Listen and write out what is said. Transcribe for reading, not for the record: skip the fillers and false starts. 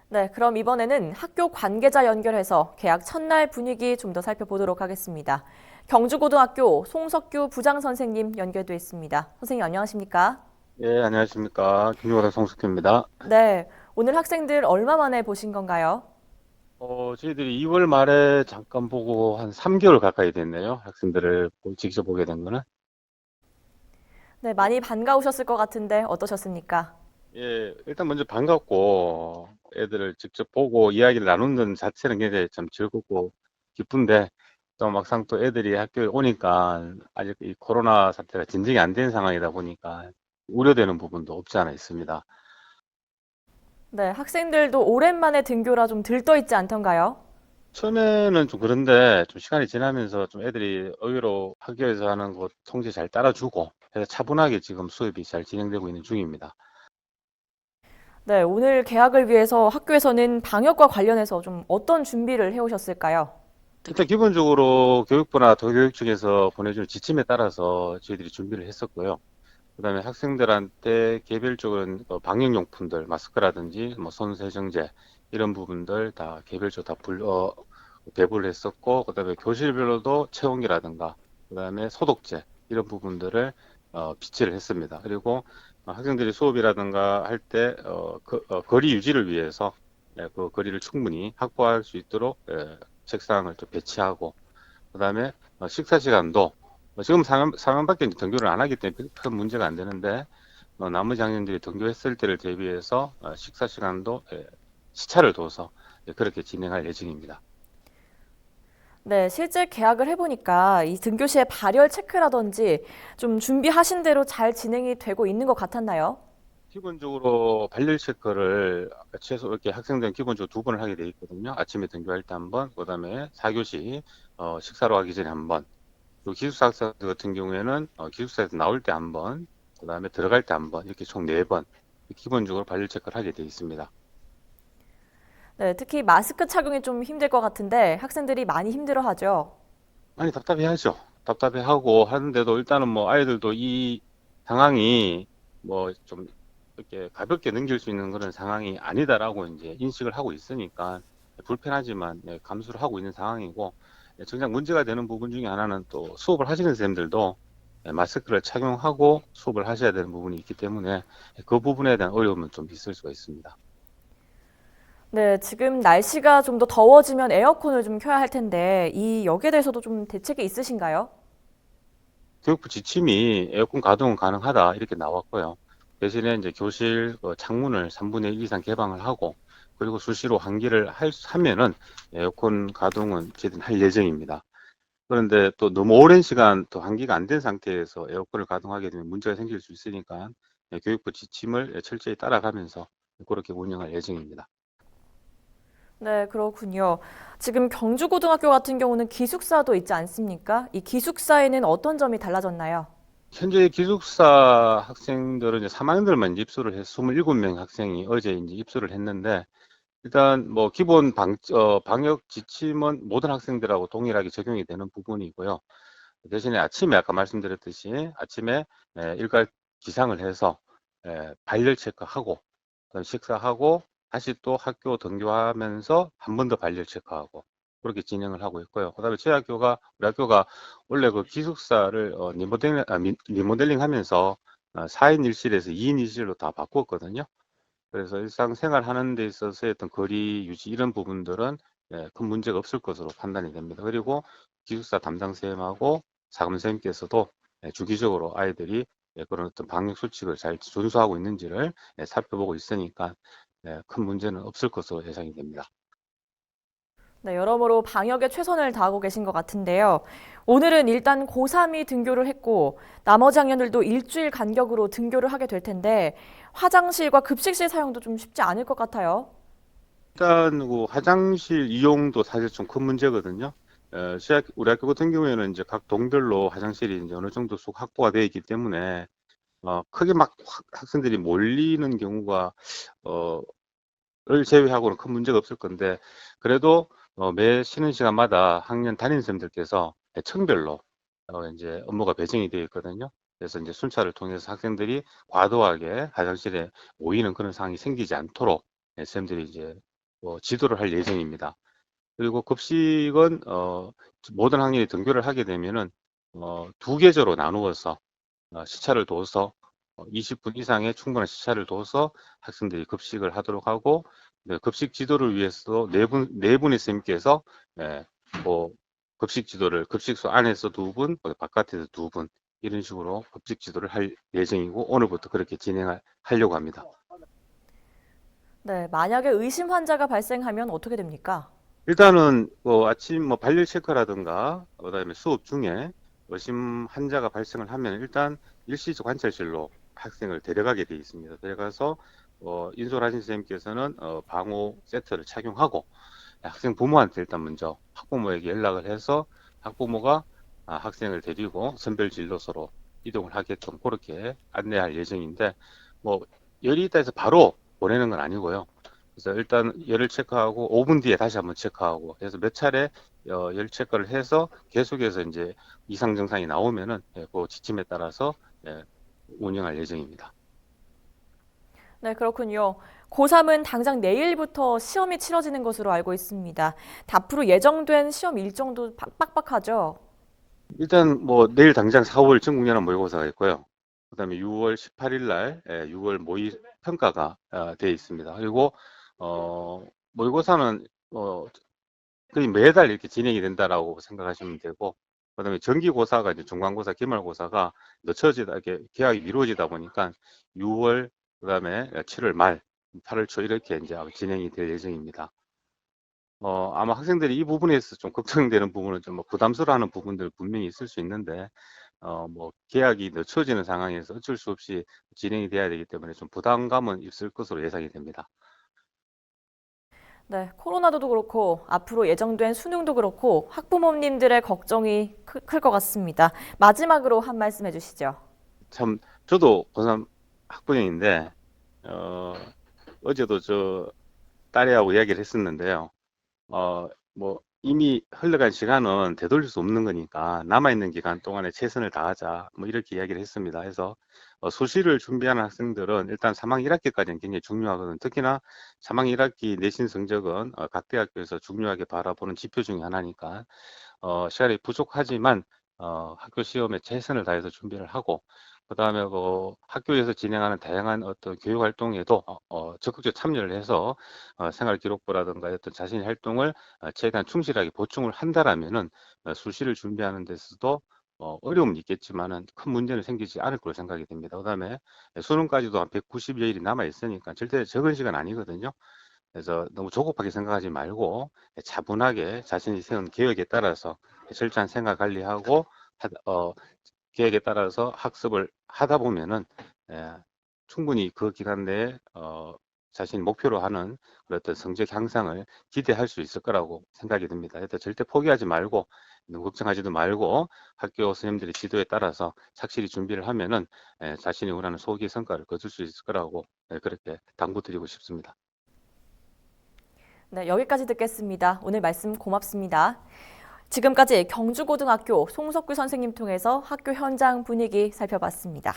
네, 그럼 이번에는 학교 관계자 연결해서 개학 첫날 분위기 좀 더 살펴보도록 하겠습니다. 경주고등학교 송석규 부장선생님 연결돼 있습니다. 선생님 안녕하십니까? 예, 안녕하십니까. 김유관 성숙기입니다. 네, 오늘 학생들 얼마 만에 보신 건가요? 저희들이 2월 말에 잠깐 보고 한 3개월 가까이 됐네요. 학생들을 직접 보게 된 거는. 네, 많이 반가우셨을 것 같은데 어떠셨습니까? 예, 일단 먼저 반갑고, 애들을 직접 보고 이야기를 나누는 자체는 굉장히 참 즐겁고 기쁜데, 또 막상 또 애들이 학교에 오니까 아직 이 코로나 사태가 진정이 안 된 상황이다 보니까 우려되는 부분도 없지 않아 있습니다. 네, 학생들도 오랜만에 등교라 좀 들떠 있지 않던가요? 처음에는 좀 그런데 좀 시간이 지나면서 좀 애들이 의외로 학교에서 하는 거 통제 잘 따라주고 해서 차분하게 지금 수업이 잘 진행되고 있는 중입니다. 네, 오늘 개학을 위해서 학교에서는 방역과 관련해서 좀 어떤 준비를 해오셨을까요? 일단 기본적으로 교육부나 도교육 측에서 보내주는 지침에 따라서 저희들이 준비를 했었고요. 그다음에 학생들한테 개별적인 방역용품들, 마스크라든지 뭐 손세정제 이런 부분들 다 개별적으로 배부를 했었고, 그다음에 교실별로도 체온계라든가, 그다음에 소독제 이런 부분들을 비치를 했습니다. 그리고 학생들이 수업이라든가 할 때 거리 유지를 위해서 그 거리를 충분히 확보할 수 있도록 책상을 또 배치하고, 그다음에 식사 시간도 지금 3학년밖에 등교를 안 하기 때문에 큰 문제가 안 되는데 나머지 학년들이 등교했을 때를 대비해서 식사 시간도 시차를 둬서 그렇게 진행할 예정입니다. 네, 실제 계약을 해보니까 이 등교 시에 발열 체크라든지 좀 준비하신 대로 잘 진행이 되고 있는 것 같았나요? 기본적으로 발열 체크를 최소 이렇게 학생들은 기본적으로 2번을 하게 돼 있거든요. 아침에 등교할 때 한 번, 그다음에 4교시 식사로 하기 전에 한 번, 또 기숙사 학생들 같은 경우에는 기숙사에서 나올 때 한 번, 그다음에 들어갈 때 한 번, 이렇게 총 4번 기본적으로 발열 체크를 하게 돼 있습니다. 네, 특히 마스크 착용이 좀 힘들 것 같은데 학생들이 많이 힘들어하죠. 많이 답답해하죠. 답답해하고 하는데도 일단은 뭐 아이들도 이 상황이 뭐 좀 이렇게 가볍게 넘길 수 있는 그런 상황이 아니다라고 이제 인식을 하고 있으니까 불편하지만 감수를 하고 있는 상황이고, 정작 문제가 되는 부분 중에 하나는 또 수업을 하시는 선생님들도 마스크를 착용하고 수업을 하셔야 되는 부분이 있기 때문에 그 부분에 대한 어려움은 좀 있을 수가 있습니다. 네, 지금 날씨가 좀 더 더워지면 에어컨을 좀 켜야 할 텐데 이 여기에 대해서도 좀 대책이 있으신가요? 교육부 지침이 에어컨 가동은 가능하다 이렇게 나왔고요. 대신에 이제 교실 창문을 3분의 1 이상 개방을 하고, 그리고 수시로 환기를 하면은 에어컨 가동은 저희들은 할 예정입니다. 그런데 또 너무 오랜 시간 또 환기가 안 된 상태에서 에어컨을 가동하게 되면 문제가 생길 수 있으니까 교육부 지침을 철저히 따라가면서 그렇게 운영할 예정입니다. 네, 그렇군요. 지금 경주고등학교 같은 경우는 기숙사도 있지 않습니까? 이 기숙사에는 어떤 점이 달라졌나요? 현재 기숙사 학생들은 이제 3학년들만 입소를 해서 27명 학생이 어제 이제 입소를 했는데, 일단 뭐 기본 방역 지침은 모든 학생들하고 동일하게 적용이 되는 부분이고요. 대신에 아침에 아까 말씀드렸듯이 아침에 일괄 기상을 해서 발열 체크하고, 그다음 식사하고 다시 또 학교 등교하면서 한 번 더 발열 체크하고 그렇게 진행을 하고 있고요. 그다음에 저희 학교가 우리 학교가 원래 그 기숙사를 리모델링 하면서 4인 1실에서 2인 1실로 다 바꿨거든요. 그래서 일상생활 하는 데 있어서의 어떤 거리 유지 이런 부분들은 큰 문제가 없을 것으로 판단이 됩니다. 그리고 기숙사 담당 쌤하고 사감 쌤께서도 주기적으로 아이들이 그런 어떤 방역 수칙을 잘 준수하고 있는지를 살펴보고 있으니까 큰 문제는 없을 것으로 예상이 됩니다. 네, 여러모로 방역에 최선을 다하고 계신 것 같은데요. 오늘은 일단 고3이 등교를 했고 나머지 학년들도 일주일 간격으로 등교를 하게 될 텐데 화장실과 급식실 사용도 좀 쉽지 않을 것 같아요. 일단 그 화장실 이용도 사실 좀 큰 문제거든요. 우리 학교 같은 경우에는 이제 각 동별로 화장실이 이제 어느 정도 쑥 확보가 되어 있기 때문에 크게 막 학생들이 몰리는 경우가 어, 를 제외하고는 큰 문제가 없을 건데, 그래도 매 쉬는 시간마다 학년 담임쌤들께서 층별로 이제 업무가 배정이 되어 있거든요. 그래서 이제 순찰을 통해서 학생들이 과도하게 화장실에 모이는 그런 상황이 생기지 않도록 쌤들이 이제 지도를 할 예정입니다. 그리고 급식은 모든 학년이 등교를 하게 되면은 두 계절로 나누어서 시차를 둬서 20분 이상의 충분한 시차를 둬서 학생들이 급식을 하도록 하고, 네, 급식 지도를 위해서 네 분의 선생님께서 예, 뭐 급식 지도를 급식소 안에서 두 분, 바깥에서 두 분, 이런 식으로 급식 지도를 할 예정이고, 오늘부터 그렇게 진행하려고 합니다. 네, 만약에 의심 환자가 발생하면 어떻게 됩니까? 일단은 아침 발열 체크라든가 그다음에 수업 중에 의심 환자가 발생을 하면 일단 일시적 관찰실로 학생을 데려가게 되어 있습니다. 데려가서 인솔하신 선생님께서는 방호 세트를 착용하고 학생 부모한테 일단 먼저 학부모에게 연락을 해서 학부모가 학생을 데리고 선별 진료소로 이동을 하게끔 그렇게 안내할 예정인데, 뭐 열이 있다 해서 바로 보내는 건 아니고요. 그래서 일단 열을 체크하고 5분 뒤에 다시 한번 체크하고 해서 몇 차례 열 체크를 해서 계속해서 이제 이상 증상이 나오면은 그 지침에 따라서 운영할 예정입니다. 네, 그렇군요. 고3은 당장 내일부터 시험이 치러지는 것으로 알고 있습니다. 앞으로 예정된 시험 일정도 빡빡하죠? 일단 내일 당장 4월 전국연합 모의고사가 있고요. 그다음에 6월 18일 날 6월 모의 평가가 되어 있습니다. 그리고 모의고사는 거의 매달 이렇게 진행이 된다라고 생각하시면 되고, 그다음에 정기고사가 이제 중간고사, 기말고사가 늦춰지다 이렇게 개학이 미루어지다 보니까 6월 그다음에 7월 말, 8월 초 이렇게 이제 진행이 될 예정입니다. 아마 학생들이 이 부분에서 좀 걱정되는 부분은 좀 부담스러워하는 부분들 분명히 있을 수 있는데, 계약이 늦춰지는 상황에서 어쩔 수 없이 진행이 돼야 되기 때문에 좀 부담감은 있을 것으로 예상이 됩니다. 네, 코로나도 그렇고 앞으로 예정된 수능도 그렇고 학부모님들의 걱정이 클 것 같습니다. 마지막으로 한 말씀 해주시죠. 참, 저도 고3 학부형인데, 어, 어제도 저 딸애하고 이야기를 했었는데요. 이미 흘러간 시간은 되돌릴 수 없는 거니까 남아있는 기간 동안에 최선을 다하자. 이렇게 이야기를 했습니다. 해서 수시를 준비하는 학생들은 일단 3학기 1학기까지는 굉장히 중요하거든. 특히나 3학기 1학기 내신 성적은 각 대학교에서 중요하게 바라보는 지표 중에 하나니까 시간이 부족하지만 학교 시험에 최선을 다해서 준비를 하고, 그다음에 학교에서 진행하는 다양한 어떤 교육 활동에도 적극적으로 참여를 해서 생활 기록부라든가 어떤 자신의 활동을 최대한 충실하게 보충을 한다라면은 수시를 준비하는 데서도 어려움은 있겠지만은 큰 문제는 생기지 않을 거로 생각이 됩니다. 그다음에 수능까지도 한 190여일이 남아 있으니까 절대 적은 시간 아니거든요. 그래서 너무 조급하게 생각하지 말고 차분하게 자신이 세운 계획에 따라서 철저한 생각 관리하고 계획에 따라서 학습을 하다 보면은 예, 충분히 그 기간 내에 자신이 목표로 하는 그런 어떤 성적 향상을 기대할 수 있을 거라고 생각이 듭니다. 그래서 절대 포기하지 말고 너무 걱정하지도 말고 학교 선생님들의 지도에 따라서 착실히 준비를 하면은 자신이 원하는 소기의 성과를 거둘 수 있을 거라고 그렇게 당부드리고 싶습니다. 네, 여기까지 듣겠습니다. 오늘 말씀 고맙습니다. 지금까지 경주고등학교 송석규 선생님 통해서 학교 현장 분위기 살펴봤습니다.